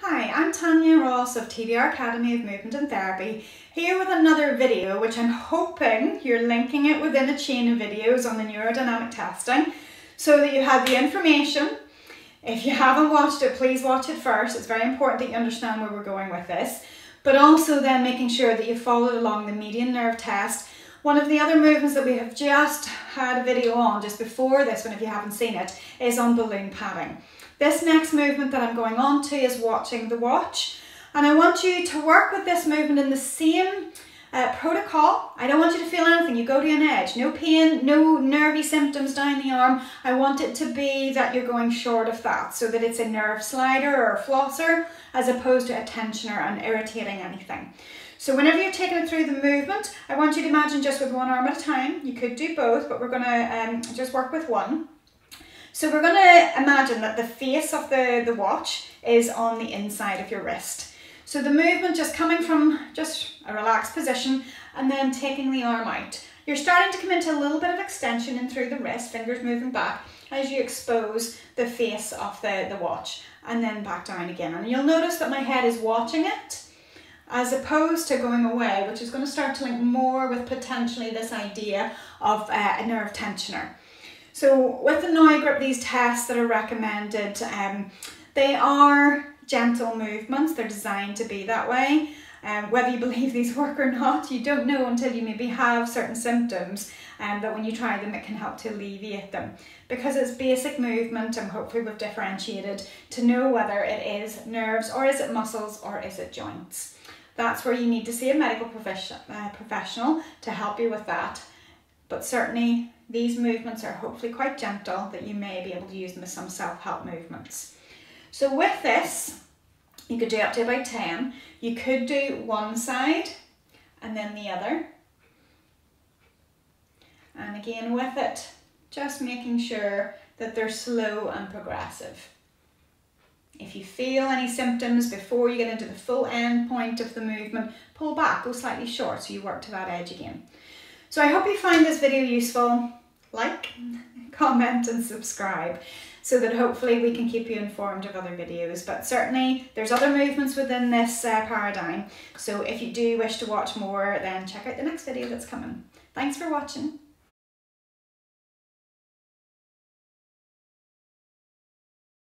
Hi, I'm Tanya Ross of TBR Academy of Movement and Therapy, here with another video which I'm hoping you're linking it within a chain of videos on the neurodynamic testing so that you have the information. If you haven't watched it, please watch it first. It's very important that you understand where we're going with this, but also then making sure that you followed along the median nerve test. One of the other movements that we have just had a video on just before this one, if you haven't seen it, is on balloon padding. This next movement that I'm going on to is watching the watch, and I want you to work with this movement in the same protocol. I don't want you to feel anything. You go to an edge, no pain, no nervy symptoms down the arm. I want it to be that you're going short of that, so that it's a nerve slider or a flosser as opposed to a tensioner and irritating anything. So whenever you're taking it through the movement, I want you to imagine just with one arm at a time. You could do both, but we're going to just work with one. So we're going to imagine that the face of the watch is on the inside of your wrist. So the movement just coming from just a relaxed position and then taking the arm out. You're starting to come into a little bit of extension in through the wrist, fingers moving back as you expose the face of the watch, and then back down again. And you'll notice that my head is watching it as opposed to going away, which is going to start to link more with potentially this idea of a nerve tensioner. So with the Now Grip, these tests that are recommended, they are gentle movements. They're designed to be that way. Whether you believe these work or not, you don't know until you maybe have certain symptoms, that when you try them it can help to alleviate them. Because it's basic movement, and hopefully we've differentiated to know whether it is nerves or is it muscles or is it joints. That's where you need to see a medical professional to help you with that. But certainly these movements are hopefully quite gentle, that you may be able to use them as some self-help movements. So with this, you could do up to about 10. You could do one side and then the other. And again with it, just making sure that they're slow and progressive. If you feel any symptoms before you get into the full end point of the movement, pull back, go slightly short so you work to that edge again. So I hope you find this video useful. Like, comment and subscribe so that hopefully we can keep you informed of other videos. But certainly there's other movements within this paradigm. So if you do wish to watch more, then check out the next video that's coming. Thanks for watching.